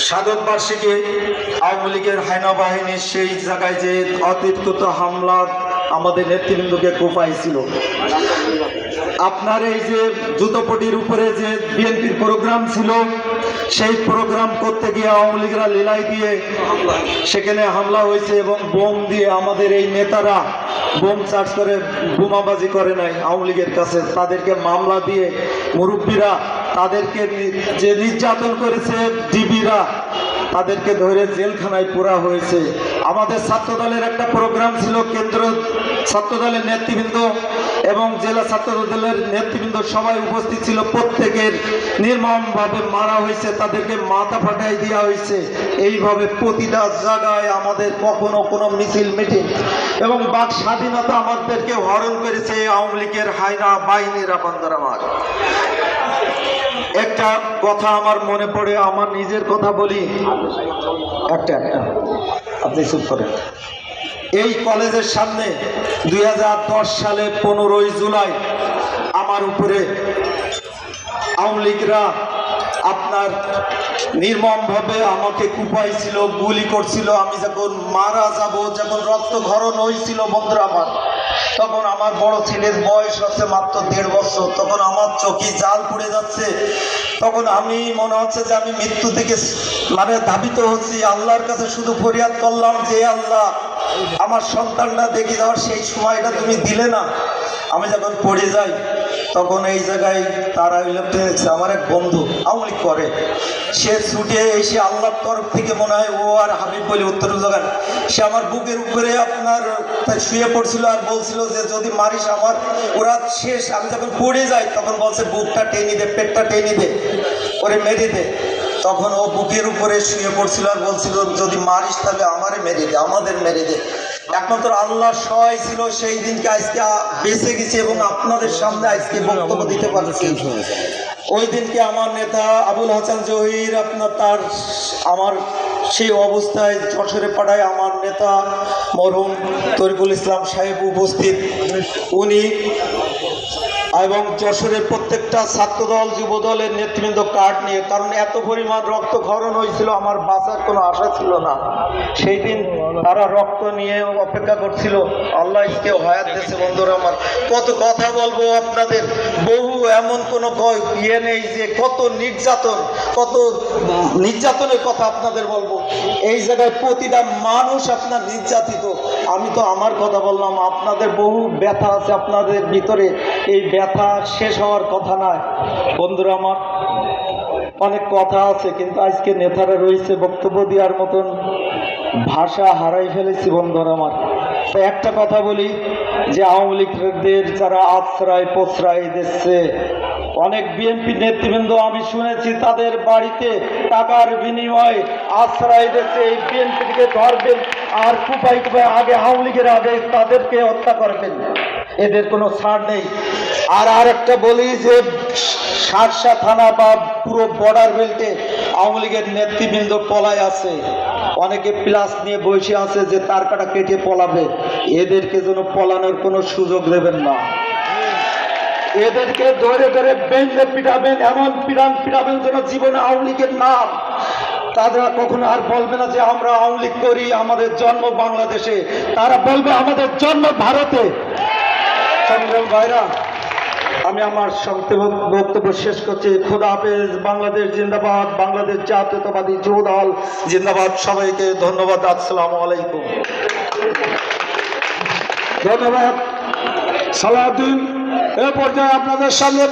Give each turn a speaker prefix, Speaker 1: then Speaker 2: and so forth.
Speaker 1: সাধক বার্ষিকী আওয়ামী লীগের হায়না বাহিনীর সেই জায়গায় যে অতর্কিত হামলা আমাদের নেতৃবৃন্দকে কোপাইছিল। আপনার এই যে জুতোপটির উপরে যে বিএনপির প্রোগ্রাম ছিল, সেই প্রোগ্রাম করতে গিয়ে আওয়ামী লীগরা লীলাই দিয়ে সেখানে হামলা হয়েছে এবং বোম দিয়ে আমাদের এই নেতারা বোম চার্জ করে বোমাবাজি করে নাই আওয়ামী লীগের কাছে। তাদেরকে মামলা দিয়ে মুরব্বীরা তাদেরকে যে নির্যাতন করেছে ডিবিরা তাদেরকে ধরে জেলখানায় পোড়া হয়েছে। আমাদের ছাত্রদলের একটা প্রোগ্রাম ছিল, কেন্দ্র ছাত্রদলের নেতৃবৃন্দ এবং জেলা ছাত্রদলের নেতৃবৃন্দ সবাই উপস্থিত ছিল। প্রত্যেকের নির্মমভাবে মারা হয়েছে, তাদেরকে মাথা ফাটাই দেওয়া হয়েছে। এইভাবে প্রতিটা জায়গায় আমাদের কখনো কোনো মিছিল মিটিং এবং বাক স্বাধীনতা আমাদেরকে হরণ করেছে আওয়ামী লীগের হায়না বাহিনীরা। বান্দার আমার একটা কথা আমার মনে পড়ে, আমার নিজের কথা বলি একটা আপনি চুপ করেন। এই কলেজের সামনে 2010 সালে 15ই জুলাই আমার উপরে আওয়ামী লীগরা আপনার নির্মমভাবে আমাকে কুপাইছিল, গুলি করছিল। আমি যখন মারা যাব, যখন রক্তক্ষরণ হয়েছিল বন্ধুরা আমার, তখন আমার বড় ছেলের বয়স হচ্ছে মাত্র 1.5 বছর। তখন আমার চোখে জাল পড়ে যাচ্ছে। তখন আমি মনে হচ্ছে যে আমি মৃত্যু থেকে ধাবিত হচ্ছি। আল্লাহর কাছে শুধু ফরিয়াদ করলাম যে আল্লাহ, আমার সন্তানটা দেখে যাওয়ার সেই সময়টা তুমি দিলে না। আমি যখন পড়ে যাই তখন এই জায়গায় তারা আমার এক বন্ধু আওয়ামী লীগ করে, সে ছুটে এসে আল্লাহর তরফ থেকে মনে হয় ও আর হাবিব বলে উত্তর জোগান, সে আমার বুকের উপরে আপনার শুয়ে পড়ছিল আর বলছিল যে যদি মারিস আমার ওরা শেষ। আমি যখন পড়ে যাই তখন বলছে বুকটা টেনে দে, পেটটা টেনে দে, ওরে মেরে দে। তখন ও বুকের উপরে শুয়ে পড়ছিল আর বলছিল যদি মারিস তাহলে আমারে মেরে দে, আমাদের মেরে দে। একমাত্র আল্লাহ সহায় ছিল সেই দিনকে আজকে বেঁচে গেছি এবং আপনাদের সামনে আজকে বক্তব্য দিতে পারছি। ওই দিনকে আমার নেতা আবুল হাসান জহির আপনার আমার সেই অবস্থায় যশোরে পাড়ায় আমার নেতা মরহুম তরিকুল ইসলাম সাহেব উপস্থিত, উনি এবং যশোরের প্রত্যেকটা ছাত্রদল যুবদলের নেতৃবৃন্দ কার্ড নিয়ে, কারণ এত পরিমাণ রক্তক্ষরণ হয়েছিল আমার বাঁচার কোনো আশা ছিল না। সেই দিন তারা রক্ত নিয়ে অপেক্ষা করছিল। আল্লাহ কেউ হায়াত দিয়েছে বন্ধুরা আমার। কত কথা বলবো আপনাদের, বহু এমন কোনো ইয়ে নেই যে কত নির্যাতনের কথা আপনাদের বলবো। এই জায়গায় প্রতিটা মানুষ আপনার নির্যাতিত। আমি তো আমার কথা বললাম, আপনাদের বহু ব্যথা আছে আপনাদের ভিতরে, এই ব্যথা শেষ হওয়ার কথা নয় বন্ধুরা আমার। অনেক কথা আছে কিন্তু আজকে নেতারা রয়েছে, বক্তব্য দেওয়ার মতন ভাষা হারাই ফেলেছি বন্ধুরা আমার। তো একটা কথা বলি যে আওয়ামী লীগদের যারা আশ্রয় প্রশ্রয় দিচ্ছে, অনেক বিএনপি নেতৃবৃন্দ আমি শুনেছি তাদের বাড়িতে টাকার বিনিময়ে আশ্রয় দিচ্ছে। এই বিএনপিকে ধরবেন আর কুপাই আগে আওয়ামী লীগের আগে তাদেরকে হত্যা করবেন, এদের কোনো ছাড় নেই। আর একটা বলি যে শার্শা থানা বা পুরো বর্ডার বেল্টে আওয়ামী লীগের নেতৃবৃন্দ পলায় আছে, অনেকে প্লাস নিয়ে বসে আছে যে তার কাটা কেটে পলাবে। এদেরকে যেন পলানোর কোনো সুযোগ দেবেন না। এদেরকে ধরে ধরে বেঁধে পিটাবেন, এমন পিটাবেন যেন জীবনে আওয়ামী লীগের নাম তারা কখনো আর বলবে না যে আমরা আওয়ামী লীগ করি, আমাদের জন্ম বাংলাদেশে। তারা বলবে আমাদের জন্ম ভারতে। সংগ্রাম ভাইরা, আমি আমার বক্তব্য শেষ করছি। খোদা হাফেজ। বাংলাদেশ জিন্দাবাদ, বাংলাদেশ জাতীয়তাবাদী যুবদল জিন্দাবাদ। সবাইকে ধন্যবাদ। আসসালামু আলাইকুম।
Speaker 2: ধন্যবাদ সালাউদ্দিন। এ পর্যায়ে আপনাদের সামনে